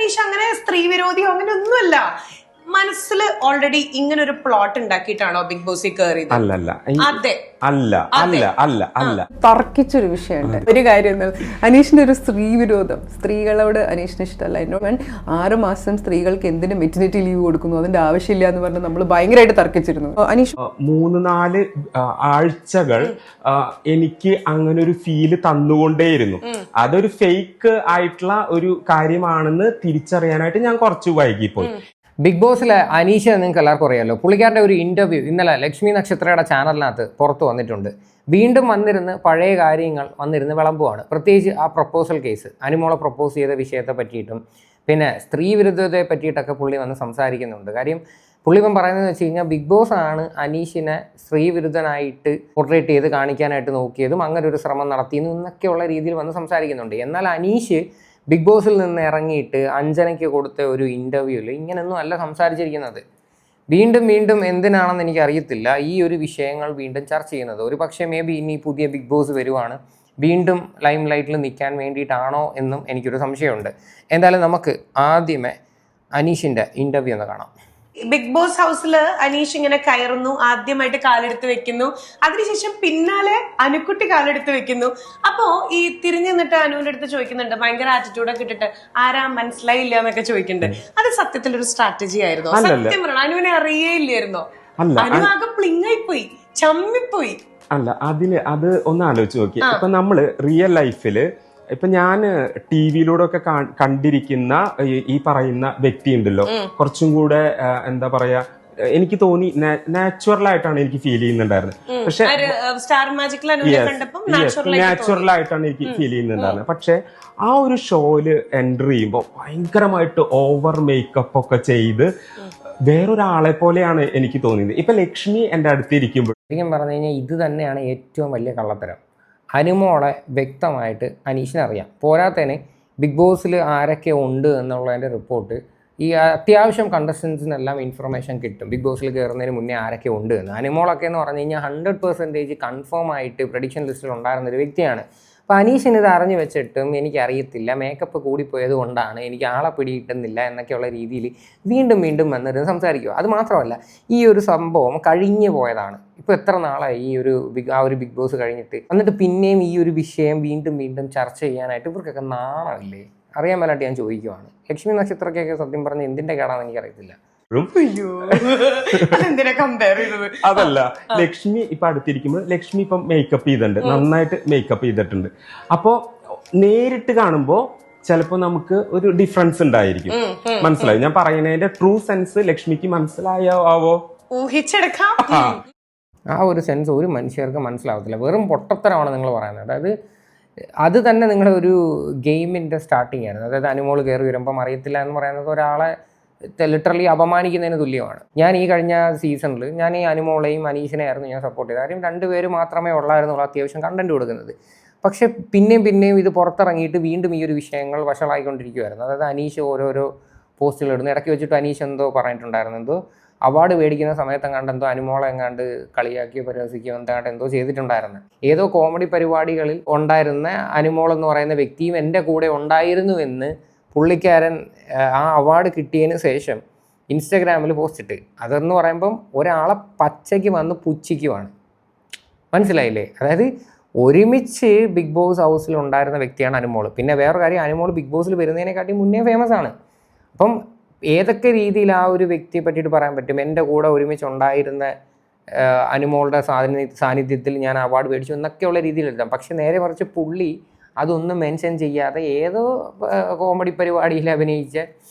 അനീഷ് അങ്ങനെ സ്ത്രീ വിരോധിയോ അങ്ങനെ ഒന്നുമല്ല. മനസ്സിൽ ഓൾറെഡി ഇങ്ങനെ ഒരു പ്ലോട്ട് ഉണ്ടാക്കിയിട്ടാണോ ബിഗ് ബോസിൽ കയറിയത്? അതെ, അല്ല. തർക്കിച്ചൊരു വിഷയമുണ്ട്. ഒരു കാര്യം അനീഷിന്റെ ഒരു സ്ത്രീ വിരോധം, സ്ത്രീകളോട് അനീഷിന് ഇഷ്ടമല്ല. എന്നോട് 6 മാസം സ്ത്രീകൾക്ക് എന്തിനു മെറ്റർനിറ്റി ലീവ് കൊടുക്കുന്നു, അതിന്റെ ആവശ്യമില്ല എന്ന് പറഞ്ഞ് നമ്മൾ ഭയങ്കരമായിട്ട് തർക്കിച്ചിരുന്നു. അനീഷ് 3-4 ആഴ്ചകൾ എനിക്ക് അങ്ങനെ ഒരു ഫീല് തന്നുകൊണ്ടേയിരുന്നു. അതൊരു ഫേക്ക് ആയിട്ടുള്ള ഒരു കാര്യമാണെന്ന് തിരിച്ചറിയാനായിട്ട് ഞാൻ കുറച്ച് വൈകിപ്പോയി. ബിഗ് ബോസിലെ അനീഷ നിങ്ങൾക്ക് എല്ലാവർക്കും അറിയാമല്ലോ. പുള്ളിക്കാരുടെ ഒരു ഇൻ്റർവ്യൂ ഇന്നലെ ലക്ഷ്മി നക്ഷത്രയുടെ ചാനലിനകത്ത് പുറത്തു വന്നിട്ടുണ്ട്. വീണ്ടും വന്നിരുന്ന് പഴയ കാര്യങ്ങൾ വന്നിരുന്ന് വിളമ്പുവാണ്. പ്രത്യേകിച്ച് ആ പ്രപ്പോസൽ കേസ്, അനുമോളെ പ്രപ്പോസ് ചെയ്ത വിഷയത്തെ പറ്റിയിട്ടും പിന്നെ സ്ത്രീ വിരുദ്ധതയെ പറ്റിയിട്ടൊക്കെ പുള്ളി വന്ന് സംസാരിക്കുന്നുണ്ട്. കാര്യം പുള്ളി ഇപ്പം പറയുന്നതെന്ന് വെച്ച് കഴിഞ്ഞാൽ ബിഗ് ബോസ് ആണ് അനീഷിനെ സ്ത്രീ വിരുദ്ധനായിട്ട് പോർട്രേറ്റ് ചെയ്ത് കാണിക്കാനായിട്ട് നോക്കിയതും അങ്ങനെ ഒരു ശ്രമം നടത്തിയെന്നും എന്നൊക്കെയുള്ള രീതിയിൽ വന്ന് സംസാരിക്കുന്നുണ്ട്. എന്നാൽ അനീഷ് ബിഗ് ബോസിൽ നിന്ന് ഇറങ്ങിയിട്ട് അഞ്ജനയ്ക്ക് കൊടുത്ത ഒരു ഇൻ്റർവ്യൂവിൽ ഇങ്ങനെയൊന്നും അല്ല സംസാരിച്ചിരിക്കുന്നത്. വീണ്ടും എന്തിനാണെന്ന് എനിക്കറിയത്തില്ല ഈ ഒരു വിഷയങ്ങൾ വീണ്ടും ചർച്ച ചെയ്യുന്നത്. ഒരു പക്ഷേ മേ ബി ഇനി പുതിയ ബിഗ് ബോസ് വരുവാണ്, വീണ്ടും ലൈം ലൈറ്റിൽ നിൽക്കാൻ വേണ്ടിയിട്ടാണോ എന്നും എനിക്കൊരു സംശയമുണ്ട്. എന്തായാലും നമുക്ക് ആദ്യമേ അനീഷിൻ്റെ ഇൻ്റർവ്യൂ ഒന്ന് കാണാം. ബിഗ് ബോസ് ഹൗസിൽ അനീഷ് ഇങ്ങനെ കയറുന്നു, ആദ്യമായിട്ട് കാലെടുത്ത് വെക്കുന്നു, അതിനുശേഷം പിന്നാലെ അനുക്കുട്ടി കാലെടുത്ത് വെക്കുന്നു. അപ്പോ ഈ തിരിഞ്ഞു നിന്നിട്ട് അനുവിന്റെ അടുത്ത് ചോദിക്കുന്നുണ്ട്, ഭയങ്കര ആറ്റിറ്റ്യൂഡൊക്കെ ഇട്ടിട്ട് ആരാ മനസ്സിലായില്ല എന്നൊക്കെ ചോദിക്കുന്നുണ്ട്. അത് സത്യത്തിൽ ഒരു സ്ട്രാറ്റജി ആയിരുന്നോ? സത്യം പറയണം, അനുവിനെ അറിയേയില്ലായിരുന്നോ? അനു ആകെ പ്ലിങ്ങായി പോയി, ചമ്മിപ്പോയി. അത് ഒന്ന് ആലോചിച്ച് നോക്കി. ഇപ്പൊ നമ്മള് റിയൽ ലൈഫില് ഇപ്പൊ ഞാൻ ടി വിയിലൂടെ ഒക്കെ കണ്ടിരിക്കുന്ന ഈ പറയുന്ന വ്യക്തി ഉണ്ടല്ലോ, കുറച്ചും കൂടെ എന്താ പറയാ, എനിക്ക് തോന്നി നാച്ചുറൽ ആയിട്ടാണ് എനിക്ക് ഫീൽ ചെയ്യുന്നുണ്ടായിരുന്നത്. പക്ഷെ നാച്ചുറൽ ആയിട്ടാണ് എനിക്ക് ഫീൽ ചെയ്യുന്നുണ്ടായിരുന്നത്. പക്ഷെ ആ ഒരു ഷോയില് എൻട്രി ചെയ്യുമ്പോൾ ഭയങ്കരമായിട്ട് ഓവർ മേക്കപ്പ് ഒക്കെ ചെയ്ത് വേറൊരാളെ പോലെയാണ് എനിക്ക് തോന്നിയത്. ഇപ്പൊ ലക്ഷ്മി എന്റെ അടുത്തിരിക്കുമ്പോൾ ശരിക്കും പറഞ്ഞു കഴിഞ്ഞാൽ ഇത് തന്നെയാണ് ഏറ്റവും വലിയ കള്ളത്തരം. അനുമോളെ വ്യക്തമായിട്ട് അനീഷിനറിയാം. പോരാത്തതിന് ബിഗ് ബോസിൽ ആരൊക്കെ ഉണ്ട് എന്നുള്ളതിൻ്റെ റിപ്പോർട്ട് ഈ അത്യാവശ്യം കണ്ടസ്റ്റൻസിനെല്ലാം ഇൻഫർമേഷൻ കിട്ടും. ബിഗ് ബോസിൽ കയറുന്നതിന് മുന്നേ ആരൊക്കെ ഉണ്ട് എന്ന്. അനുമോളൊക്കെ എന്ന് പറഞ്ഞു കഴിഞ്ഞാൽ 100% കൺഫേം ആയിട്ട് പ്രഡിക്ഷൻ ലിസ്റ്റിൽ ഉണ്ടായിരുന്നൊരു വ്യക്തിയാണ്. അപ്പോൾ അനീഷിന് ഇത് അറിഞ്ഞു വെച്ചിട്ടും എനിക്കറിയത്തില്ല, മേക്കപ്പ് കൂടിപ്പോയത് കൊണ്ടാണ്, എനിക്ക് ആളെ പിടിയിട്ടുന്നില്ല എന്നൊക്കെയുള്ള രീതിയിൽ വീണ്ടും വന്നിരുന്ന് സംസാരിക്കുക. അത് മാത്രമല്ല, ഈ ഒരു സംഭവം കഴിഞ്ഞു പോയതാണ്. ഇപ്പോൾ എത്ര നാളായി ഈ ഒരു ബിഗ് ബോസ് കഴിഞ്ഞിട്ട്, എന്നിട്ട് പിന്നെയും ഈ ഒരു വിഷയം വീണ്ടും ചർച്ച ചെയ്യാനായിട്ട് ഇവർക്കൊക്കെ നാണമില്ലേ? അറിയാൻ മേലായിട്ട് ഞാൻ ചോദിക്കുവാണ്. ലക്ഷ്മി നക്ഷത്രക്കൊക്കെ സത്യം പറഞ്ഞ് എന്തിൻ്റെ കേടാണെന്ന് എനിക്കറിയത്തില്ല. അതല്ല, ലക്ഷ്മി ഇപ്പൊ അടുത്തിരിക്കുമ്പോൾ ലക്ഷ്മി ഇപ്പം മേക്കപ്പ് ചെയ്തിട്ടുണ്ട്, നന്നായിട്ട് മേക്കപ്പ് ചെയ്തിട്ടുണ്ട്. അപ്പോ നേരിട്ട് കാണുമ്പോ ചിലപ്പോ നമുക്ക് ഒരു ഡിഫറൻസ് ഉണ്ടായിരിക്കും. മനസ്സിലായി ഞാൻ പറയുന്നതിന്റെ ട്രൂ സെൻസ് ലക്ഷ്മിക്ക് മനസ്സിലായാവോ? ഊഹിച്ചെടുക്കാം. ആ ഒരു സെൻസ് ഒരു മനുഷ്യർക്ക് മനസ്സിലാവത്തില്ല. വെറും പൊട്ടത്തരമാണ് നിങ്ങൾ പറയുന്നത്. അതായത് അത് തന്നെ നിങ്ങളുടെ ഒരു ഗെയിമിന്റെ സ്റ്റാർട്ടിങ് ആയിരുന്നു. അതായത് അനുമോൾ കയറി വരുമ്പം അറിയത്തില്ല എന്ന് പറയുന്നത് ഒരാളെ ലിറ്ററലി അപമാനിക്കുന്നതിന് തുല്യമാണ്. ഞാൻ ഈ കഴിഞ്ഞ സീസണിൽ ഞാൻ ഈ അനുമോളെയും അനീഷിനെയായിരുന്നു ഞാൻ സപ്പോർട്ട് ചെയ്തത്. കാര്യം 2 പേര് മാത്രമേ ഉള്ളായിരുന്നുള്ളൂ അത്യാവശ്യം കണ്ടന്റ് കൊടുക്കുന്നത്. പക്ഷെ പിന്നെയും ഇത് പുറത്തിറങ്ങിയിട്ട് വീണ്ടും ഈ ഒരു വിഷയങ്ങൾ വഷളായിക്കൊണ്ടിരിക്കുമായിരുന്നു. അതായത് അനീഷ് ഓരോരോ പോസ്റ്റുകൾ ഇടുന്നു. ഇടയ്ക്ക് വെച്ചിട്ട് അനീഷ് എന്തോ പറഞ്ഞിട്ടുണ്ടായിരുന്നു, എന്തോ അവാർഡ് മേടിക്കുന്ന സമയത്തെങ്ങാണ്ട് എന്തോ അനുമോളെ എങ്ങാണ്ട് കളിയാക്കിയോ പരിഹസിക്കുകയോ എന്തോ ചെയ്തിട്ടുണ്ടായിരുന്നു. ഏതോ കോമഡി പരിപാടികളിൽ ഉണ്ടായിരുന്ന അനുമോൾ എന്ന് പറയുന്ന വ്യക്തിയും എൻ്റെ കൂടെ ഉണ്ടായിരുന്നുവെന്ന് പുള്ളിക്കാരൻ ആ അവാർഡ് കിട്ടിയതിന് ശേഷം ഇൻസ്റ്റഗ്രാമിൽ പോസ്റ്റ് ഇട്ട്. അതെന്ന് പറയുമ്പം ഒരാളെ പച്ചയ്ക്ക് വന്ന് പുച്ഛിക്കുവാണ്. മനസ്സിലായില്ലേ? അതായത് ഒരുമിച്ച് ബിഗ് ബോസ് ഹൗസിൽ ഉണ്ടായിരുന്ന വ്യക്തിയാണ് അനുമോൾ. പിന്നെ വേറൊരു കാര്യം, അനുമോൾ ബിഗ് ബോസിൽ വരുന്നതിനെക്കാട്ടി മുന്നേ ഫേമസ് ആണ്. അപ്പം ഏതൊക്കെ രീതിയിൽ ആ ഒരു വ്യക്തിയെ പറ്റിയിട്ട് പറയാൻ പറ്റും? എൻ്റെ കൂടെ ഒരുമിച്ച് ഉണ്ടായിരുന്ന അനുമോളുടെ സാന്നിധ്യത്തിൽ ഞാൻ അവാർഡ് മേടിച്ചു എന്നൊക്കെയുള്ള രീതിയിൽ എഴുതാം. പക്ഷെ നേരെ മറിച്ച് പുള്ളി അതൊന്നും മെൻഷൻ ചെയ്യാതെ ഏതോ കോമഡി പരിപാടിയിൽ അഭിനയിച്ച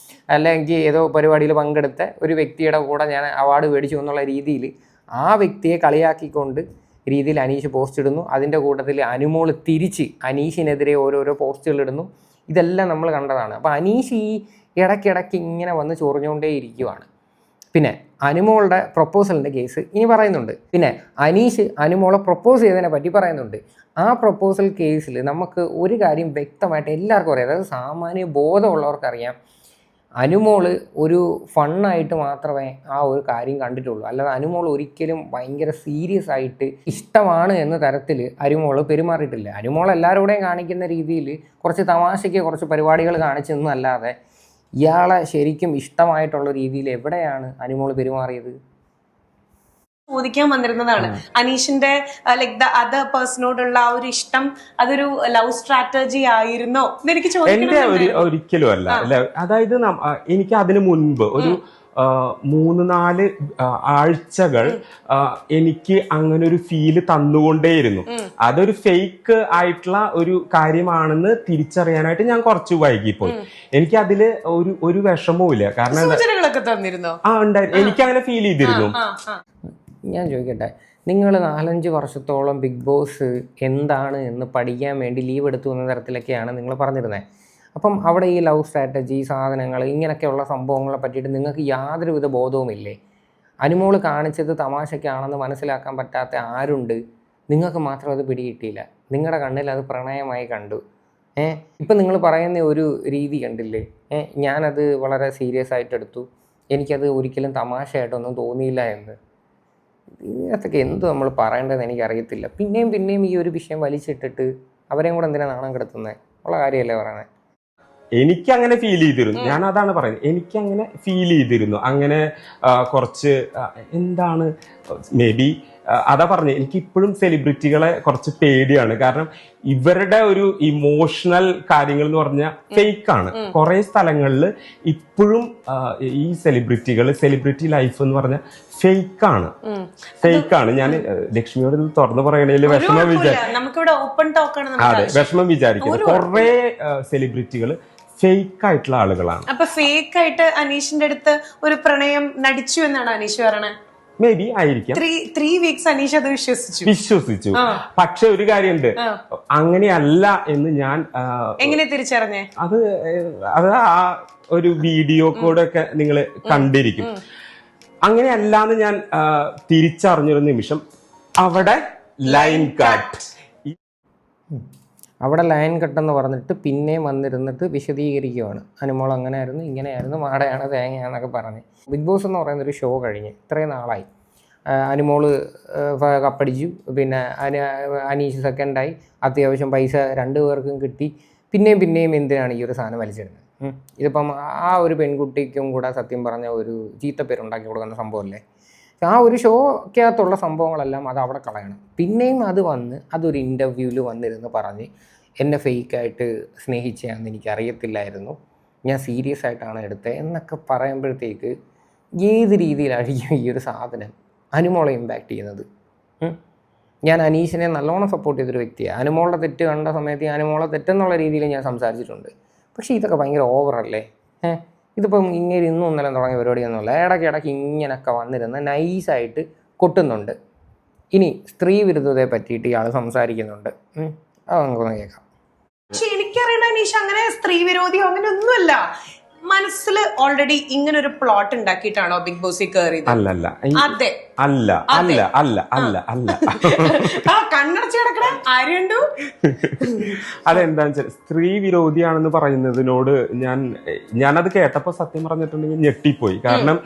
അല്ലെങ്കിൽ ഏതോ പരിപാടിയിൽ പങ്കെടുത്ത ഒരു വ്യക്തിയുടെ കൂടെ ഞാൻ അവാർഡ് മേടിച്ചു എന്നുള്ള രീതിയിൽ ആ വ്യക്തിയെ കളിയാക്കിക്കൊണ്ട് രീതിയിൽ അനീഷ് പോസ്റ്റ് ഇടുന്നു. അതിൻ്റെ കൂട്ടത്തിൽ അനുമോൾ തിരിച്ച് അനീഷിനെതിരെ ഓരോരോ പോസ്റ്റുകൾ ഇടുന്നു. ഇതെല്ലാം നമ്മൾ കണ്ടതാണ്. അപ്പോൾ അനീഷ് ഈ ഇടയ്ക്കിടയ്ക്ക് ഇങ്ങനെ വന്ന് ചൊറിഞ്ഞുകൊണ്ടേ ഇരിക്കുവാണ്. പിന്നെ അനുമോളുടെ പ്രപ്പോസലിൻ്റെ കേസ് ഇനി പറയുന്നുണ്ട്. പിന്നെ അനീഷ് അനുമോളെ പ്രപ്പോസ് ചെയ്തതിനെ പറ്റി പറയുന്നുണ്ട്. ആ പ്രപ്പോസൽ കേസിൽ നമുക്ക് ഒരു കാര്യം വ്യക്തമായിട്ട് എല്ലാവർക്കും അറിയാം, അതായത് സാമാന്യ ബോധമുള്ളവർക്കറിയാം, അനുമോൾ ഒരു ഫണ്ണായിട്ട് മാത്രമേ ആ ഒരു കാര്യം കണ്ടിട്ടുള്ളൂ. അല്ലാതെ അനുമോൾ ഒരിക്കലും ഭയങ്കര സീരിയസ് ആയിട്ട് ഇഷ്ടമാണ് എന്ന തരത്തിൽ അനുമോൾ പെരുമാറിയിട്ടില്ല. അനുമോൾ എല്ലാവരോടെയും കാണിക്കുന്ന രീതിയിൽ കുറച്ച് തമാശയ്ക്ക് കുറച്ച് പരിപാടികൾ കാണിച്ചെന്നല്ലാതെ ഇയാളെ ശരിക്കും ഇഷ്ടമായിട്ടുള്ള രീതിയിൽ എവിടെയാണ് അനുമോൾ പെരുമാറിയത്? ചോദിക്കാൻ വന്നിരുന്നതാണ് അനീഷിന്റെ ലൈക് ദ അതർ പേഴ്സണോടുള്ള ആ ഒരു ഇഷ്ടം അതൊരു ലവ് സ്ട്രാറ്റജി ആയിരുന്നോ എന്നെനിക്ക് എന്റെ ചോദിക്കണം. ഒരിക്കലും അല്ല അല്ലെ. അതായത് എനിക്ക് അതിനു മുൻപ് ഒരു 3-4 ആഴ്ചകൾ എനിക്ക് അങ്ങനെ ഒരു ഫീല് തന്നുകൊണ്ടേയിരുന്നു. അതൊരു ഫേക്ക് ആയിട്ടുള്ള ഒരു കാര്യമാണെന്ന് തിരിച്ചറിയാനായിട്ട് ഞാൻ കുറച്ച് വൈകിപ്പോയി. എനിക്ക് അതില് ഒരു വിഷമവും ഇല്ല. കാരണം സൂചനകളൊക്കെ തന്നിരുന്നോ? ഉണ്ടായിരുന്നു, എനിക്ക് അങ്ങനെ ഫീൽ ചെയ്തിരുന്നു. ഞാൻ ചോദിക്കട്ടെ, നിങ്ങൾ 4-5 വർഷത്തോളം ബിഗ് ബോസ് എന്താണ് എന്ന് പഠിക്കാൻ വേണ്ടി ലീവ് എടുത്തു എന്ന തരത്തിലൊക്കെയാണ് നിങ്ങൾ പറഞ്ഞിരുന്നത്. അപ്പം അവിടെ ഈ ലവ് സ്ട്രാറ്റജി സാധനങ്ങൾ ഇങ്ങനെയൊക്കെയുള്ള സംഭവങ്ങളെ പറ്റിയിട്ട് നിങ്ങൾക്ക് യാതൊരുവിധ ബോധവുമില്ലേ? അനുമോൾ കാണിച്ചത് തമാശയ്ക്കാണെന്ന് മനസ്സിലാക്കാൻ പറ്റാത്ത ആരുണ്ട്? നിങ്ങൾക്ക് മാത്രം അത് പിടികിട്ടിയില്ല. നിങ്ങളുടെ കണ്ണിൽ അത് പ്രണയമായി കണ്ടു. ഇപ്പം നിങ്ങൾ പറയുന്ന ഒരു രീതി കണ്ടില്ലേ? ഞാനത് വളരെ സീരിയസ് ആയിട്ട് എടുത്തു, എനിക്കത് ഒരിക്കലും തമാശയായിട്ടൊന്നും തോന്നിയില്ല എന്ന്. ഇതിനകത്തൊക്കെ എന്ത് നമ്മൾ പറയേണ്ടതെന്ന് എനിക്കറിയത്തില്ല. പിന്നെയും ഈ ഒരു വിഷയം വലിച്ചിട്ടിട്ട് അവരെയും കൂടെ എന്തിനാ നാണം കെടുത്തുന്നത്? ഉള്ള കാര്യമല്ലേ പറയണേ. എനിക്കങ്ങനെ ഫീൽ ചെയ്തിരുന്നു. ഞാൻ അതാണ് പറയുന്നത്, എനിക്കങ്ങനെ ഫീൽ ചെയ്തിരുന്നു. അങ്ങനെ കുറച്ച് എന്താണ് മേ ബി അതാ പറഞ്ഞത്, എനിക്ക് ഇപ്പോഴും സെലിബ്രിറ്റികളെ കുറച്ച് പേടിയാണ്. കാരണം ഇവരുടെ ഒരു ഇമോഷണൽ കാര്യങ്ങൾ എന്ന് പറഞ്ഞാൽ ഫേക്കാണ്. കുറെ സ്ഥലങ്ങളിൽ ഇപ്പോഴും ഈ സെലിബ്രിറ്റി ലൈഫ് എന്ന് പറഞ്ഞാൽ ഫേക്കാണ്. ഞാൻ ലക്ഷ്മിയോട് ഇത് തുറന്നു പറയണേല് വിഷമം വിചാരിക്കുന്നു. കുറെ സെലിബ്രിറ്റികൾ ഫേക്ക് ആയിട്ടുള്ള ആളുകളാണ്. അപ്പൊ ഫേക്ക് ആയിട്ട് അനീഷിന്റെ അടുത്ത് ഒരു പ്രണയം നടിച്ചു എന്നാണ് അനീഷ് പറയണത്. മേ ബി ആയിരിക്കാം. 3 വീക്സ് അനീഷ് അത് വിശ്വസിച്ചു. പക്ഷെ ഒരു കാര്യമുണ്ട്, അങ്ങനെയല്ല എന്ന് ഞാൻ എങ്ങനെ തിരിച്ചറിഞ്ഞേ? അത് ആ ഒരു വീഡിയോ കൂടെ ഒക്കെ നിങ്ങൾ കണ്ടിരിക്കും. അങ്ങനെയല്ലാന്ന് ഞാൻ തിരിച്ചറിഞ്ഞൊരു നിമിഷം അവിടെ ലൈൻ കട്ട്. അവിടെ ലൈൻ കട്ടെന്ന് പറഞ്ഞിട്ട് പിന്നെയും വന്നിരുന്നിട്ട് വിശദീകരിക്കുകയാണ്. അനുമോൾ അങ്ങനെയായിരുന്നു, ഇങ്ങനെയായിരുന്നു, മാടയാണ്, തേങ്ങയാന്നൊക്കെ പറഞ്ഞ്. ബിഗ് ബോസ് എന്ന് പറയുന്നൊരു ഷോ കഴിഞ്ഞ് ഇത്രയും നാളായി. അനുമോള് കപ്പടിച്ചു, പിന്നെ അനീഷ് സെക്കൻഡായി, അത്യാവശ്യം പൈസ 2 പേർക്കും കിട്ടി. പിന്നെയും എന്തിനാണ് ഈ ഒരു സാധനം വലിച്ചിടുന്നത്? ഇതിപ്പം ആ ഒരു പെൺകുട്ടിക്കും കൂടെ സത്യം പറഞ്ഞ ഒരു ചീത്തപ്പേരുണ്ടാക്കി കൊടുക്കുന്ന സംഭവമല്ലേ. ആ ഒരു ഷോക്കകത്തുള്ള സംഭവങ്ങളെല്ലാം അത് അവിടെ കളയണം. പിന്നെയും അത് വന്ന് അതൊരു ഇൻ്റർവ്യൂവിൽ വന്നിരുന്ന് പറഞ്ഞ് എന്നെ ഫേക്കായിട്ട് സ്നേഹിച്ചതാണെന്ന് എനിക്കറിയത്തില്ലായിരുന്നു, ഞാൻ സീരിയസ് ആയിട്ടാണ് എടുത്തത് എന്നൊക്കെ പറയുമ്പോഴത്തേക്ക് ഏത് രീതിയിലായിരിക്കും ഈ ഒരു സാധനം അനുമോളെ ഇമ്പാക്റ്റ് ചെയ്യുന്നത്? ഞാൻ അനീഷിനെ നല്ലോണം സപ്പോർട്ട് ചെയ്തൊരു വ്യക്തിയാണ്. അനുമോളുടെ തെറ്റ് കണ്ട സമയത്ത് അനുമോളെ തെറ്റെന്നുള്ള രീതിയിൽ ഞാൻ സംസാരിച്ചിട്ടുണ്ട്. പക്ഷേ ഇതൊക്കെ ഭയങ്കര ഓവറല്ലേ? ഇതിപ്പം ഇങ്ങനെ ഇന്നും ഇന്നലെ തുടങ്ങിയ പരിപാടിയൊന്നുമില്ല. ഇടയ്ക്ക് ഇങ്ങനെയൊക്കെ വന്നിരുന്ന് നൈസായിട്ട് കൊട്ടുന്നുണ്ട്. ഇനി സ്ത്രീ വിരുദ്ധതയെ പറ്റിയിട്ട് ഇയാൾ സംസാരിക്കുന്നുണ്ട്. അത് നമുക്കൊന്ന് കേൾക്കാം. പക്ഷെ എനിക്കറിയണ അനീഷ് അങ്ങനെ സ്ത്രീ വിരോധിയോ അങ്ങനെ ഒന്നുമല്ല. മനസ്സിൽ ഓൾറെഡി ഇങ്ങനെ ഒരു പ്ലോട്ട് ഉണ്ടാക്കിയിട്ടാണോ ബിഗ് ബോസിൽ കയറിയത്? അല്ലല്ല. അതെ അല്ല അല്ല അല്ല അല്ല അല്ല കണ്ണടച്ച് കിടക്കണ ആരുണ്ടു. അതെന്താന്ന് വെച്ചാൽ സ്ത്രീ വിരോധിയാണെന്ന് പറയുന്നതിനോട് ഞാനത് കേട്ടപ്പോ സത്യം പറഞ്ഞിട്ടുണ്ടെങ്കിൽ ഞെട്ടിപ്പോയി. കാരണം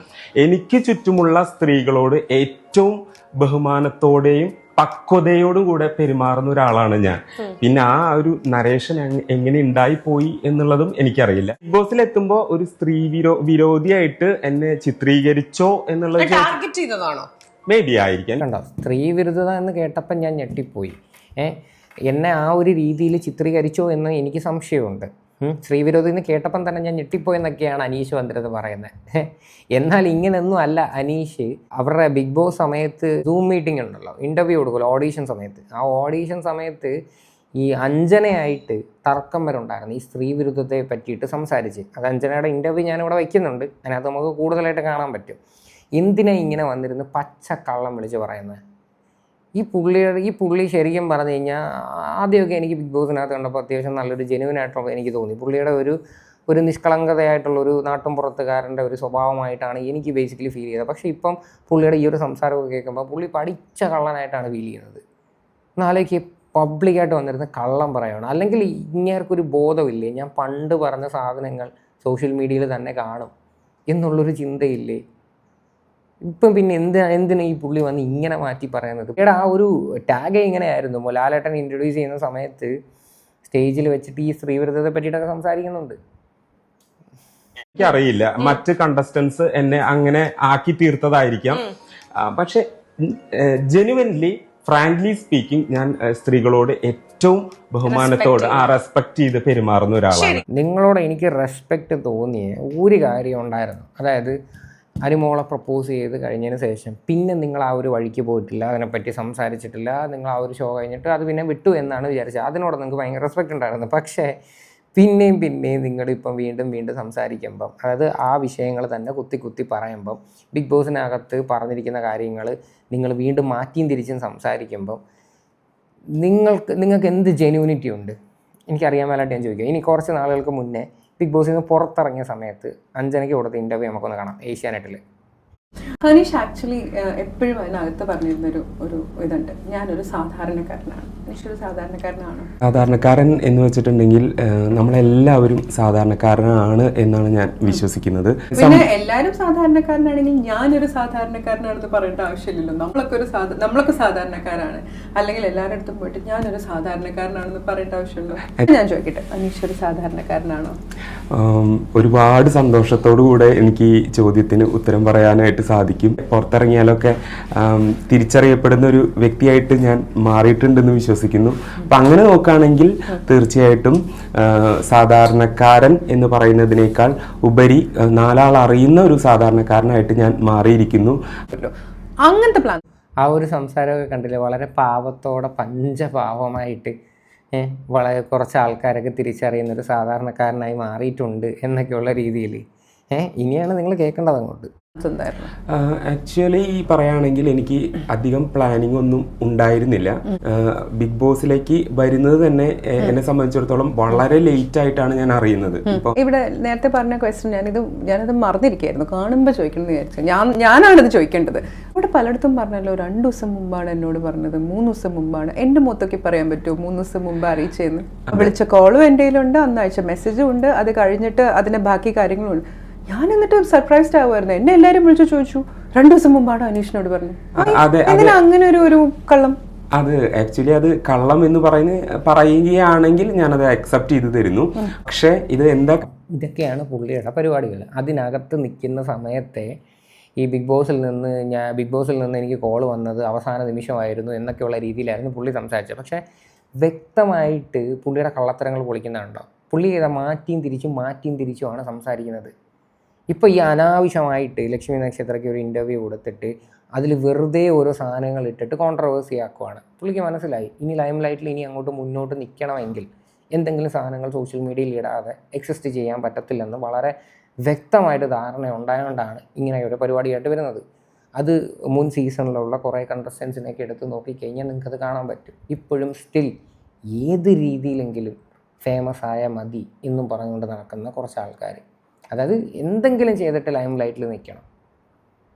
എനിക്ക് ചുറ്റുമുള്ള സ്ത്രീകളോട് ഏറ്റവും ബഹുമാനത്തോടെയും പക്വതയോടും കൂടെ പെരുമാറുന്ന ഒരാളാണ് ഞാൻ. പിന്നെ ആ ഒരു നരേഷൻ എങ്ങനെ ഉണ്ടായിപ്പോയി എന്നുള്ളതും എനിക്കറിയില്ല. ബിഗ് ബോസിൽ എത്തുമ്പോ ഒരു സ്ത്രീ വിരോധിയായിട്ട് എന്നെ ചിത്രീകരിച്ചോ എന്നുള്ളത് ടാർഗറ്റ് ചെയ്തതാണോ? മേ ബി ആയിരിക്കാം. കണ്ടോ, സ്ത്രീ വിരുദ്ധത എന്ന് കേട്ടപ്പം ഞാൻ ഞെട്ടിപ്പോയി. എന്നെ ആ ഒരു രീതിയിൽ ചിത്രീകരിച്ചോ എന്ന് എനിക്ക് സംശയമുണ്ട്. സ്ത്രീവിരോധി എന്ന് കേട്ടപ്പം തന്നെ ഞാൻ ഞെട്ടിപ്പോയെന്നൊക്കെയാണ് അനീഷ് വന്നിരുന്നത് പറയുന്നത്. എന്നാൽ ഇങ്ങനെയൊന്നും അല്ല അനീഷ്. അവരുടെ ബിഗ് ബോസ് സമയത്ത് സൂം മീറ്റിംഗ് ഉണ്ടല്ലോ, ഇൻ്റർവ്യൂ കൊടുക്കുമല്ലോ ഓഡീഷൻ സമയത്ത്. ആ ഓഡീഷൻ സമയത്ത് ഈ അഞ്ജനയായിട്ട് തർക്കം വരെ ഉണ്ടായിരുന്നു ഈ സ്ത്രീ വിരുദ്ധത്തെ പറ്റിയിട്ട് സംസാരിച്ച്. അത് അഞ്ജനയുടെ ഇൻ്റർവ്യൂ ഞാനിവിടെ വയ്ക്കുന്നുണ്ട്, അതിനകത്ത് നമുക്ക് കൂടുതലായിട്ട് കാണാൻ പറ്റും. എന്തിനാ ഇങ്ങനെ വന്നിരുന്ന് പച്ചക്കള്ളം വിളിച്ച് പറയുന്നത്? ഈ പുള്ളി ശരിക്കും പറഞ്ഞു കഴിഞ്ഞാൽ ആദ്യമൊക്കെ എനിക്ക് ബിഗ് ബോസിനകത്ത് കണ്ടപ്പോൾ അത്യാവശ്യം നല്ലൊരു ജെനുവിനായിട്ടുള്ള എനിക്ക് തോന്നി. പുള്ളിയുടെ ഒരു നിഷ്കളങ്കതയായിട്ടുള്ളൊരു നാട്ടുംപുറത്തുകാരൻ്റെ ഒരു സ്വഭാവമായിട്ടാണ് എനിക്ക് ബേസിക്കലി ഫീൽ ചെയ്തത്. പക്ഷേ ഇപ്പം പുള്ളിയുടെ ഈ ഒരു സംസാരമൊക്കെ കേൾക്കുമ്പോൾ പുള്ളി പഠിച്ച കള്ളനായിട്ടാണ് ഫീൽ ചെയ്യുന്നത്. നാളേക്ക് പബ്ലിക്കായിട്ട് വന്നിരുന്ന് കള്ളം പറയുകയാണ്. അല്ലെങ്കിൽ ഇങ്ങേർക്കൊരു ബോധമില്ലേ, ഞാൻ പണ്ട് പറഞ്ഞ സാധനങ്ങൾ സോഷ്യൽ മീഡിയയിൽ തന്നെ കാണും എന്നുള്ളൊരു ചിന്തയില്ലേ? ഇപ്പം പിന്നെ എന്തിനാ ഈ പുള്ളി വന്ന് ഇങ്ങനെ മാറ്റി പറയുന്നത്? ആ ഒരു ടാഗ് ഇങ്ങനെയായിരുന്നു. ലാലേട്ടൻ ഇൻട്രൊഡ്യൂസ് ചെയ്യുന്ന സമയത്ത് സ്റ്റേജിൽ വെച്ചിട്ട് ഈ സ്ത്രീവിരുദ്ധത്തെ പറ്റിയിട്ടൊക്കെ സംസാരിക്കുന്നുണ്ട്. എനിക്കറിയില്ല, മറ്റ് കണ്ടസ്റ്റൻസ് എന്നെ അങ്ങനെ ആക്കി തീർത്തതായിരിക്കാം. പക്ഷെ ജെനുവൻലി ഫ്രാങ്ക്ലി സ്പീക്കിംഗ് ഞാൻ സ്ത്രീകളോട് ഏറ്റവും ബഹുമാനത്തോട് റെസ്പെക്ട് ചെയ്ത് പെരുമാറുന്ന ഒരാളാണ്. നിങ്ങളോട് എനിക്ക് റെസ്പെക്റ്റ് തോന്നിയ ഒരു കാര്യം ഉണ്ടായിരുന്നു. അതായത് അനുമോളെ പ്രപ്പോസ് ചെയ്ത് കഴിഞ്ഞതിന് ശേഷം പിന്നെ നിങ്ങൾ ആ ഒരു വഴിക്ക് പോയിട്ടില്ല, അതിനെപ്പറ്റി സംസാരിച്ചിട്ടില്ല. നിങ്ങൾ ആ ഒരു ഷോ കഴിഞ്ഞിട്ട് അത് പിന്നെ വിട്ടു എന്നാണ് വിചാരിച്ചത്. അതിനോട് നിങ്ങൾക്ക് ഭയങ്കര റെസ്പെക്റ്റ് ഉണ്ടായിരുന്നു. പക്ഷേ പിന്നെയും നിങ്ങളിപ്പം വീണ്ടും സംസാരിക്കുമ്പം, അതായത് ആ വിഷയങ്ങൾ തന്നെ കുത്തി പറയുമ്പം, ബിഗ് ബോസിനകത്ത് പറഞ്ഞിരിക്കുന്ന കാര്യങ്ങൾ നിങ്ങൾ വീണ്ടും മാറ്റിയും തിരിച്ചും സംസാരിക്കുമ്പം നിങ്ങൾക്ക് എന്ത് ജെന്യൂനിറ്റി ഉണ്ട്? എനിക്കറിയാൻ മേലായിട്ട് ഞാൻ ചോദിക്കുക. ഇനി കുറച്ച് നാളുകൾക്ക് മുന്നേ ബിഗ് ബോസിൽ നിന്ന് പുറത്തിറങ്ങിയ സമയത്ത് അഞ്ജനയ്ക്ക് കൊടുത്ത ഇൻ്റർവ്യൂ നമുക്കൊന്ന് കാണാം ഏഷ്യാനെറ്റിൽ. അനീഷ് ആക്ച്വലി എപ്പോഴും അതിനകത്ത് പറഞ്ഞിരുന്നൊരു ഇതുണ്ട്, ഞാനൊരു സാധാരണക്കാരനാണ്. അനീഷ് ഒരു സാധാരണക്കാരനാണ്. സാധാരണക്കാരൻ എന്ന് വെച്ചിട്ടുണ്ടെങ്കിൽ നമ്മളെല്ലാവരും സാധാരണക്കാരനാണ് എന്നാണ് ഞാൻ വിശ്വസിക്കുന്നത്. പിന്നെ എല്ലാവരും സാധാരണക്കാരനാണെങ്കിൽ ഞാനൊരു സാധാരണക്കാരനാണെന്ന് പറയേണ്ട ആവശ്യമില്ലല്ലോ. നമ്മളൊക്കെ സാധാരണക്കാരാണ്. അല്ലെങ്കിൽ എല്ലാവരുടെ അടുത്തും പോയിട്ട് ഞാനൊരു സാധാരണക്കാരനാണെന്ന് പറയേണ്ട ആവശ്യമുള്ളൂ. ഞാൻ ചോദിക്കട്ടെ, അനീഷ് ഒരു സാധാരണക്കാരനാണോ? ഒരുപാട് സന്തോഷത്തോടു കൂടെ എനിക്ക് ഈ ചോദ്യത്തിന് ഉത്തരം പറയാനായിട്ട് സാധിക്കും. പുറത്തിറങ്ങിയാലൊക്കെ തിരിച്ചറിയപ്പെടുന്ന ഒരു വ്യക്തിയായിട്ട് ഞാൻ മാറിയിട്ടുണ്ടെന്ന് വിശ്വസിക്കുന്നു. അപ്പം അങ്ങനെ നോക്കുകയാണെങ്കിൽ തീർച്ചയായിട്ടും സാധാരണക്കാരൻ എന്ന് പറയുന്നതിനേക്കാൾ ഉപരി നാലാൾ അറിയുന്ന ഒരു സാധാരണക്കാരനായിട്ട് ഞാൻ മാറിയിരിക്കുന്നു. അങ്ങനത്തെ പ്ലാൻ ആ ഒരു സംസാരമൊക്കെ കണ്ടില്ലേ? വളരെ പാവത്തോടെ പഞ്ചപാവമായിട്ട് വളരെ കുറച്ച് ആൾക്കാരൊക്കെ തിരിച്ചറിയുന്ന ഒരു സാധാരണക്കാരനായി മാറിയിട്ടുണ്ട് എന്നൊക്കെയുള്ള രീതിയിൽ ഇനിയാണ് നിങ്ങൾ കേൾക്കേണ്ടത് അങ്ങോട്ട്. ആക്ച്വലി പറയുകയാണെങ്കിൽ എനിക്ക് അധികം പ്ലാനിങ് ഒന്നും ഉണ്ടായിരുന്നില്ല. ബിഗ് ബോസിലേക്ക് വരുന്നത് തന്നെ എന്നെ സംബന്ധിച്ചിടത്തോളം വളരെ ലേറ്റ് ആയിട്ടാണ് ഞാൻ അറിയുന്നത്. ഇവിടെ നേരത്തെ പറഞ്ഞ ക്വസ്റ്റ്യൻ ഞാനത് മറന്നിരിക്കുകയായിരുന്നു, കാണുമ്പോൾ ചോദിക്കണമെന്ന് വിചാരിച്ചു. ഞാനാണിത് ചോദിക്കേണ്ടത്. ഇവിടെ പലയിടത്തും പറഞ്ഞല്ലോ 2 ദിവസം മുമ്പാണ് എന്നോട് പറഞ്ഞത്, 3 ദിവസം മുമ്പാണ്. എൻ്റെ മൊത്തൊക്കെ പറയാൻ പറ്റുമോ 3 ദിവസം മുമ്പ് അറിയിച്ചതെന്ന്? വിളിച്ച കോളും എൻ്റെ കയ്യിലുണ്ട്, അന്ന് അയച്ച മെസ്സേജും ഉണ്ട്. അത് കഴിഞ്ഞിട്ട് അതിൻ്റെ ബാക്കി കാര്യങ്ങളും ഉണ്ട്. ഞാൻ എന്നിട്ട് സർപ്രൈസ്ഡ് ആവുമായിരുന്നു. എന്നെ എല്ലാവരും വിളിച്ചു ചോദിച്ചു 2 ദിവസം മുമ്പാണ് അനീഷിനോട് പറഞ്ഞു. അങ്ങനെ ഒരു കള്ളം? അത് ആക്ച്വലി അത് കള്ളം എന്ന് പറയുകയാണെങ്കിൽ ഞാനത് അക്സെപ്റ്റ് ചെയ്ത് തരുന്നു. പക്ഷേ ഇതൊക്കെയാണ് പുള്ളിയുടെ പരിപാടികൾ. അതിനകത്ത് നിൽക്കുന്ന സമയത്തെ ഈ ബിഗ് ബോസിൽ നിന്ന് എനിക്ക് കോൾ വന്നത് അവസാന നിമിഷമായിരുന്നു എന്നൊക്കെയുള്ള രീതിയിലായിരുന്നു പുള്ളി സംസാരിച്ചത്. പക്ഷേ വ്യക്തമായിട്ട് പുള്ളിയുടെ കള്ളത്തരങ്ങൾ പൊളിക്കുന്നുണ്ടോ? പുള്ളി മാറ്റിയും തിരിച്ചുമാണ് സംസാരിക്കുന്നത്. ഇപ്പോൾ ഈ അനാവശ്യമായിട്ട് ലക്ഷ്മി നക്ഷത്രയ്ക്ക് ഒരു ഇൻ്റർവ്യൂ കൊടുത്തിട്ട് അതിൽ വെറുതെ ഓരോ സാധനങ്ങൾ ഇട്ടിട്ട് കോൺട്രവേഴ്സി ആക്കുവാണ്. പുള്ളിക്ക് മനസ്സിലായി ഇനി ലൈം ലൈറ്റിൽ ഇനി അങ്ങോട്ട് മുന്നോട്ട് നിൽക്കണമെങ്കിൽ എന്തെങ്കിലും സാധനങ്ങൾ സോഷ്യൽ മീഡിയയിൽ ഇടാതെ എക്സിസ്റ്റ് ചെയ്യാൻ പറ്റത്തില്ലെന്ന് വളരെ വ്യക്തമായിട്ട് ധാരണ ഉണ്ടായതുകൊണ്ടാണ് ഇങ്ങനെ ഒരു പരിപാടിയായിട്ട് വരുന്നത്. അത് മുൻ സീസണിലുള്ള കുറേ കണ്ടസ്റ്റൻസിനെയൊക്കെ എടുത്ത് നോക്കിക്കഴിഞ്ഞാൽ നിങ്ങൾക്കത് കാണാൻ പറ്റും. ഇപ്പോഴും സ്റ്റിൽ ഏത് രീതിയിലെങ്കിലും ഫേമസ് ആയ മതി എന്നും പറഞ്ഞുകൊണ്ട് നടക്കുന്ന കുറച്ച് ആൾക്കാർ, അതായത് എന്തെങ്കിലും ചെയ്തിട്ട് ലൈം ലൈറ്റിൽ നിൽക്കണം.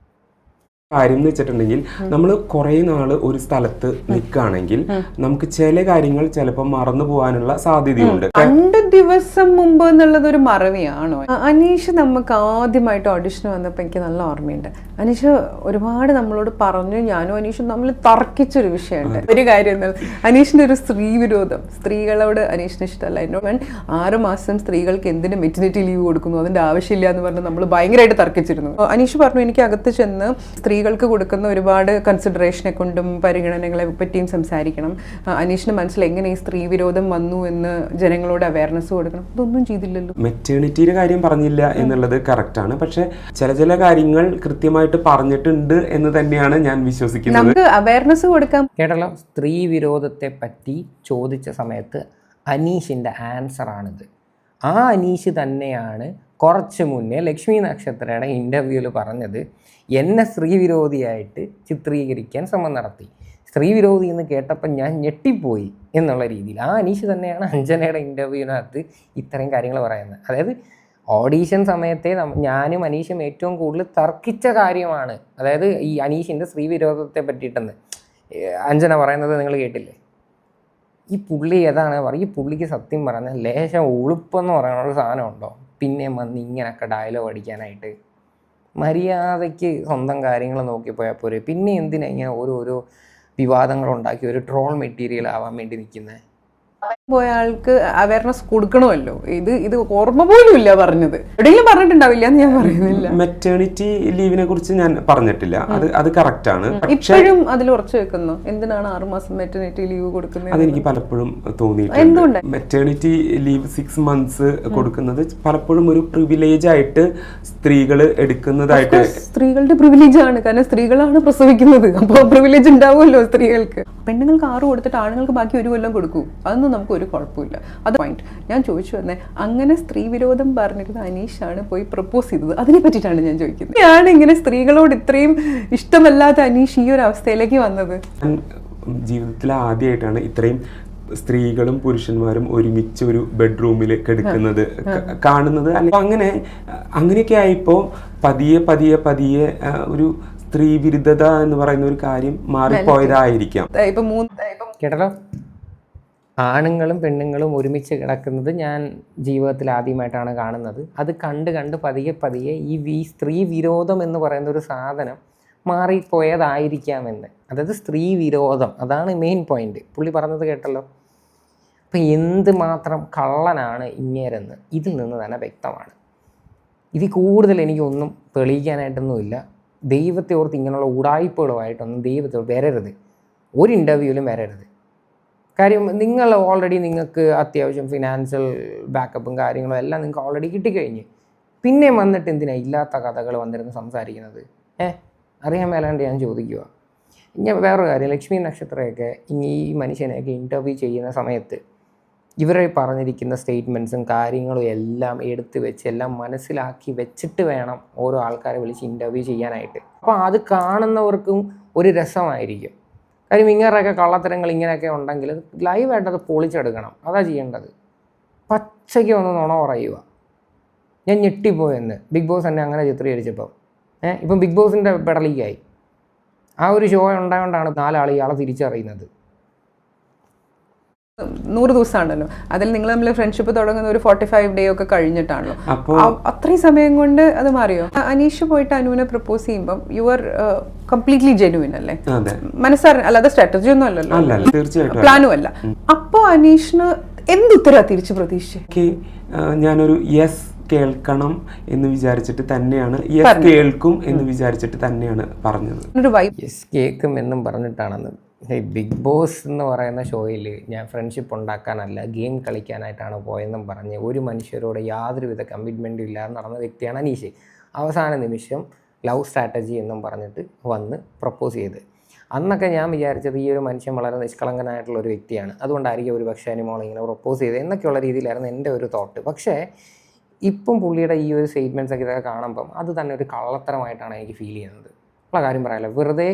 കാര്യം എന്ന് വെച്ചിട്ടുണ്ടെങ്കിൽ നമ്മൾ കുറേ നാള് ഒരു സ്ഥലത്ത് നിൽക്കുകയാണെങ്കിൽ നമുക്ക് ചില കാര്യങ്ങൾ ചിലപ്പോൾ മറന്നു പോകാനുള്ള സാധ്യതയുണ്ട്. 2 ദിവസം മുമ്പ് എന്നുള്ളത് ഒരു മറവിയാണോ? അനീഷ് നമുക്ക് ആദ്യമായിട്ട് ഓഡിഷൻ വന്നപ്പോൾ എനിക്ക് നല്ല ഓർമ്മയുണ്ട്. അനീഷ് ഒരുപാട് നമ്മളോട് പറഞ്ഞു, ഞാനും അനീഷും നമ്മൾ തർക്കിച്ചൊരു വിഷയമുണ്ട്. ഒരു കാര്യം അനീഷിന്റെ ഒരു സ്ത്രീ വിരോധം, സ്ത്രീകളോട് അനീഷിന് ഇഷ്ടമല്ല. എന്നോട് 6 മാസം സ്ത്രീകൾക്ക് എന്തിന് മെറ്റർനിറ്റി ലീവ് കൊടുക്കുന്നു, അതിന്റെ ആവശ്യമില്ല എന്ന് പറഞ്ഞ് നമ്മൾ ഭയങ്കരമായിട്ട് തർക്കിച്ചിരുന്നു. അനീഷ് പറഞ്ഞു എനിക്ക് അകത്ത് ചെന്ന് സ്ത്രീകൾക്ക് കൊടുക്കുന്ന ഒരുപാട് കൺസിഡറേഷനെ കൊണ്ടും പരിഗണനകളെ പറ്റിയും സംസാരിക്കണം. അനീഷിന് മനസ്സിൽ എങ്ങനെ ഈ സ്ത്രീ വിരോധം വന്നു എന്ന് ജനങ്ങളോട് അവയർനെസ് കൊടുക്കണം. ഇതൊന്നും ചെയ്തില്ലല്ലോ. മെറ്റേണിറ്റിയുടെ കാര്യം പറഞ്ഞില്ല എന്നുള്ളത് കറക്റ്റാണ്. പക്ഷെ ചില കാര്യങ്ങൾ കൃത്യമായിട്ട് പറഞ്ഞിട്ടുണ്ട് എന്ന് തന്നെയാണ് ഞാൻ വിശ്വസിക്കുന്നത്. നമുക്ക് അവയർനെസ് കൊടുക്കാം. കേട്ടല്ലോ, സ്ത്രീ വിരോധത്തെ പറ്റി ചോദിച്ച സമയത്ത് അനീഷിൻ്റെ ആൻസറാണിത്. ആ അനീഷ് തന്നെയാണ് കുറച്ച് മുന്നേ ലക്ഷ്മി നക്ഷത്രയുടെ ഇൻ്റർവ്യൂവിൽ പറഞ്ഞത് എന്നെ സ്ത്രീവിരോധിയായിട്ട് ചിത്രീകരിക്കാൻ ശ്രമം നടത്തി. സ്ത്രീവിരോധി എന്ന് കേട്ടപ്പോൾ ഞാൻ ഞെട്ടിപ്പോയി എന്നുള്ള രീതിയിൽ ആ അനീഷ് തന്നെയാണ് അഞ്ജനയുടെ ഇൻ്റർവ്യൂവിനകത്ത് ഇത്രയും കാര്യങ്ങൾ പറയുന്നത്. അതായത് ഓഡീഷൻ സമയത്തെ ഞാനും അനീഷും ഏറ്റവും കൂടുതൽ തർക്കിച്ച കാര്യമാണ്. അതായത് ഈ അനീഷിൻ്റെ സ്ത്രീവിരോധത്തെ പറ്റിയിട്ടെന്ന് അഞ്ജന പറയുന്നത് നിങ്ങൾ കേട്ടില്ലേ? ഈ പുള്ളി ഏതാണ് പറയുക? ഈ പുള്ളിക്ക് സത്യം പറഞ്ഞാൽ ലേശം ഉളുപ്പെന്ന് പറയാനുള്ള സാധനം ഉണ്ടോ? പിന്നെ വന്ന് ഇങ്ങനെയൊക്കെ ഡയലോഗ് അടിക്കാനായിട്ട് മര്യാദയ്ക്ക് സ്വന്തം കാര്യങ്ങൾ നോക്കിപ്പോയാൽ പോരെ. പിന്നെ എന്തിനാ ഇങ്ങനെ ഓരോരോ വിവാദങ്ങളുണ്ടാക്കി ഒരു ട്രോൾ മെറ്റീരിയൽ ആവാൻ വേണ്ടി നിൽക്കുന്നത്? പോയ ആൾക്ക് അവയർനെസ് കൊടുക്കണമല്ലോ. ഇത് ഓർമ്മ പോലും ഇല്ല പറഞ്ഞത്. എവിടെയെങ്കിലും പറഞ്ഞിട്ടുണ്ടാവില്ല എന്ന് ഞാൻ പറയുന്നില്ല. മെറ്റേണിറ്റി ലീവിനെ കുറിച്ച് ഞാൻ പറഞ്ഞിട്ടില്ല, അത് കറക്റ്റ് ആണ്. ഇപ്പോഴും അതിൽ ഉറച്ചു വെക്കുന്നു. എന്തിനാണ് 6 മാസം മെറ്റേണിറ്റി ലീവ് കൊടുക്കുന്നത്? അതെനിക്ക് പലപ്പോഴും തോന്നിയിട്ടുണ്ട്. മെറ്റേണിറ്റി ലീവ് 6 months കൊടുക്കുന്നത് പലപ്പോഴും ഒരു പ്രിവിലേജ് ആയിട്ട് സ്ത്രീകൾ എടുക്കുന്നതായിട്ട്. സ്ത്രീകളുടെ പ്രിവിലേജ് ആണ്, കാരണം സ്ത്രീകളാണ് പ്രസവിക്കുന്നത്. അപ്പോൾ പ്രിവിലേജ് ഉണ്ടാവുമല്ലോ സ്ത്രീകൾക്ക്. പെണ്ണുങ്ങൾക്ക് 6 കൊടുത്തിട്ട് ആണുങ്ങൾക്ക് ബാക്കി 1 കൊല്ലം കൊടുക്കൂ, അതൊന്നും നമുക്ക് ഒരു കുഴപ്പമില്ല. അത് പോയിന്റ് ഞാൻ ചോദിച്ചു വന്നേ. അങ്ങനെ സ്ത്രീ വിരോധം പറഞ്ഞിരുന്ന അനീഷാണ് പോയി പ്രപ്പോസ് ചെയ്തത്. അതിനെ പറ്റിയിട്ടാണ് ഞാൻ ചോദിക്കുന്നത്. ഞാൻ ഇങ്ങനെ സ്ത്രീകളോട് ഇത്രയും ഇഷ്ടമല്ലാത്ത അനീഷ് ഈ ഒരു അവസ്ഥയിലേക്ക് വന്നത്. ജീവിതത്തിൽ ആദ്യമായിട്ടാണ് ഇത്രയും സ്ത്രീകളും പുരുഷന്മാരും ഒരുമിച്ച് ഒരു ബെഡ്റൂമിൽ കിടക്കുന്നത് കാണുന്നത്. അങ്ങനെയൊക്കെ ആയിപ്പോ പതിയെ ഒരു സ്ത്രീ വിരുദ്ധത എന്ന് പറയുന്ന ഒരു കാര്യം മാറിപ്പോയതായിരിക്കാം. കേട്ടല്ലോ, ആണുങ്ങളും പെണ്ണുങ്ങളും ഒരുമിച്ച് കിടക്കുന്നത് ഞാൻ ജീവിതത്തിൽ ആദ്യമായിട്ടാണ് കാണുന്നത്. അത് കണ്ട് പതിയെ ഈ സ്ത്രീ വിരോധം എന്ന് പറയുന്ന ഒരു സാധനം മാറിപ്പോയതായിരിക്കാമെന്ന്. അതായത് സ്ത്രീ വിരോധം, അതാണ് മെയിൻ പോയിന്റ്. പുള്ളി പറഞ്ഞത് കേട്ടല്ലോ. അപ്പം എന്തുമാത്രം കള്ളനാണ് ഇങ്ങേരെന്ന് ഇതിൽ നിന്ന് തന്നെ വ്യക്തമാണ്. ഇതിൽ കൂടുതൽ എനിക്കൊന്നും തെളിയിക്കാനായിട്ടൊന്നുമില്ല. ദൈവത്തെ ഓർത്ത് ഇങ്ങനെയുള്ള ഉടായ്പകളുമായിട്ടൊന്നും ദൈവത്തെ വരരുത്, ഒരു ഇൻ്റർവ്യൂവിലും വരരുത്. കാര്യം നിങ്ങൾ ഓൾറെഡി നിങ്ങൾക്ക് അത്യാവശ്യം ഫിനാൻഷ്യൽ ബാക്കപ്പും കാര്യങ്ങളും എല്ലാം നിങ്ങൾക്ക് ഓൾറെഡി കിട്ടിക്കഴിഞ്ഞ് പിന്നെ വന്നിട്ട് എന്തിനാണ് ഇല്ലാത്ത കഥകൾ വന്നിരുന്ന് സംസാരിക്കുന്നത്? അറിയാൻ മേലാണ്ട് ഞാൻ ചോദിക്കുക. ഞാൻ വേറൊരു കാര്യം, ലക്ഷ്മി നക്ഷത്രയൊക്കെ ഈ മനുഷ്യനെയൊക്കെ ഇൻ്റർവ്യൂ ചെയ്യുന്ന സമയത്ത് ഇവരെ പറഞ്ഞിരിക്കുന്ന സ്റ്റേറ്റ്മെൻറ്റ്സും കാര്യങ്ങളും എല്ലാം എടുത്ത് വെച്ച് എല്ലാം മനസ്സിലാക്കി വെച്ചിട്ട് വേണം ഓരോ ആൾക്കാരെ വിളിച്ച് ഇൻ്റർവ്യൂ ചെയ്യാനായിട്ട്. അപ്പോൾ അത് കാണുന്നവർക്കും ഒരു രസമായിരിക്കും. കാര്യം ഇങ്ങനെയൊക്കെ കള്ളത്തരങ്ങൾ ഇങ്ങനെയൊക്കെ ഉണ്ടെങ്കിൽ ലൈവായിട്ട് അത് പൊളിച്ചെടുക്കണം. അതാ ചെയ്യേണ്ടത്. പച്ചയ്ക്ക് ഒന്ന് നുണ പറയുക. ഞാൻ ഞെട്ടിപ്പോയെന്ന് ബിഗ് ബോസ് എന്നെ അങ്ങനെ ചിത്രീകരിച്ചപ്പം. ഇപ്പം ബിഗ് ബോസിൻ്റെ പെടലിക്കായി ആ ഒരു ഷോ ഉണ്ടായതുകൊണ്ടാണ് 4 ആൾ ഇയാളെ തിരിച്ചറിയുന്നത്. 100 ദിവസമാണല്ലോ. അതിൽ നിങ്ങൾ തമ്മിൽ ഫ്രണ്ട്ഷിപ്പ് തുടങ്ങുന്ന ഒരു 45 day ഒക്കെ കഴിഞ്ഞിട്ടാണല്ലോ. അത്രയും സമയം കൊണ്ട് അത് മാറിയോ? അനീഷ് പോയിട്ട് അനുവിനെ പ്രപ്പോസ് ചെയ്യുമ്പോൾ യു ആർ കംപ്ലീറ്റ്ലി ജെന്യുവിൻ അല്ലേ? മനസ്സറിഞ്ഞ, അല്ലാതെ സ്ട്രാറ്റജി ഒന്നും അല്ലല്ലോ, പ്ലാനും അല്ല. അപ്പോ അനീഷിന് എന്തുത്തരാ തിരിച്ചു പ്രതീക്ഷിച്ചേ? ഞാനൊരു യെസ് കേൾക്കണം എന്ന് വിചാരിച്ചിട്ട് തന്നെയാണ്, യെസ് കേൾക്കും എന്ന് വിചാരിച്ചിട്ട് തന്നെയാണ് പറഞ്ഞത്. യെസ് കേൾക്കും എന്നും പറഞ്ഞിട്ടാണെന്ന്. ബിഗ് ബോസ് എന്ന് പറയുന്ന ഷോയിൽ ഞാൻ ഫ്രണ്ട്ഷിപ്പ് ഉണ്ടാക്കാനല്ല ഗെയിം കളിക്കാനായിട്ടാണ് പോയെന്നും പറഞ്ഞ് ഒരു മനുഷ്യരോട് യാതൊരുവിധ കമ്മിറ്റ്മെൻറ്റും ഇല്ലാതെ നടന്ന വ്യക്തിയാണ് അനീഷ്. അവസാന നിമിഷം ലവ് സ്ട്രാറ്റജി എന്നും പറഞ്ഞിട്ട് വന്ന് പ്രപ്പോസ് ചെയ്ത്. അന്നൊക്കെ ഞാൻ വിചാരിച്ചത് ഈ ഒരു മനുഷ്യൻ വളരെ നിഷ്കളങ്കനായിട്ടുള്ള ഒരു വ്യക്തിയാണ്, അതുകൊണ്ടായിരിക്കും ഒരു പക്ഷേ അനുമോൾ ഇങ്ങനെ പ്രപ്പോസ് ചെയ്ത് എന്നൊക്കെയുള്ള രീതിയിലായിരുന്നു എൻ്റെ ഒരു തോട്ട്. പക്ഷേ ഇപ്പം പുള്ളിയുടെ ഈ ഒരു സ്റ്റേറ്റ്മെൻറ്റ്സ് ഒക്കെ ഇതൊക്കെ കാണുമ്പം അത് തന്നെ ഒരു കള്ളത്തരമായിട്ടാണ് എനിക്ക് ഫീൽ ചെയ്യുന്നത്. ഉള്ള കാര്യം പറയാമല്ലോ, വെറുതെ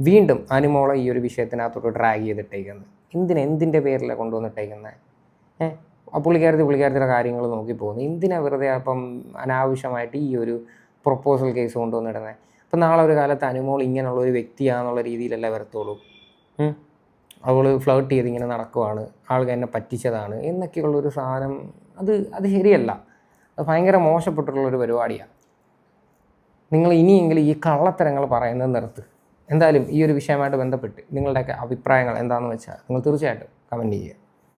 വീണ്ടും അനുമോളെ ഈ ഒരു വിഷയത്തിനകത്തോട്ട് ഡ്രാഗ് ചെയ്തിട്ടേക്കുന്നത്. എന്തിൻ്റെ പേരിലാണ് കൊണ്ടുവന്നിട്ടേക്കുന്നത്? പുള്ളിക്കാരത്തിയുടെ കാര്യങ്ങൾ നോക്കി പോകുന്നു. എന്തിനാണ് വെറുതെ അപ്പം അനാവശ്യമായിട്ട് ഈ ഒരു പ്രൊപ്പോസൽ കേസ് കൊണ്ടുവന്നിടുന്നത്? അപ്പം നാളെ ഒരു കാലത്ത് അനുമോൾ ഇങ്ങനെയുള്ള ഒരു വ്യക്തിയാണെന്നുള്ള രീതിയിലല്ല വരത്തുള്ളൂ. അവൾ ഫ്ലേർട്ട് ചെയ്ത് ഇങ്ങനെ നടക്കുവാണ്, ആൾക്ക് എന്നെ പറ്റിച്ചതാണ് എന്നൊക്കെയുള്ളൊരു സാധനം അത് ശരിയല്ല. അത് ഭയങ്കര മോശപ്പെട്ടിട്ടുള്ളൊരു പരിപാടിയാണ്. നിങ്ങൾ ഇനിയെങ്കിലും ഈ കള്ളത്തരങ്ങൾ പറയുന്നത് നിർത്ത്. എന്തായാലും ഈ ഒരു വിഷയമായിട്ട് ബന്ധപ്പെട്ട് നിങ്ങളുടെയൊക്കെ അഭിപ്രായങ്ങൾ എന്താണെന്ന് വെച്ചാൽ നിങ്ങൾ തീർച്ചയായിട്ടും കമൻറ്റ് ചെയ്യുക.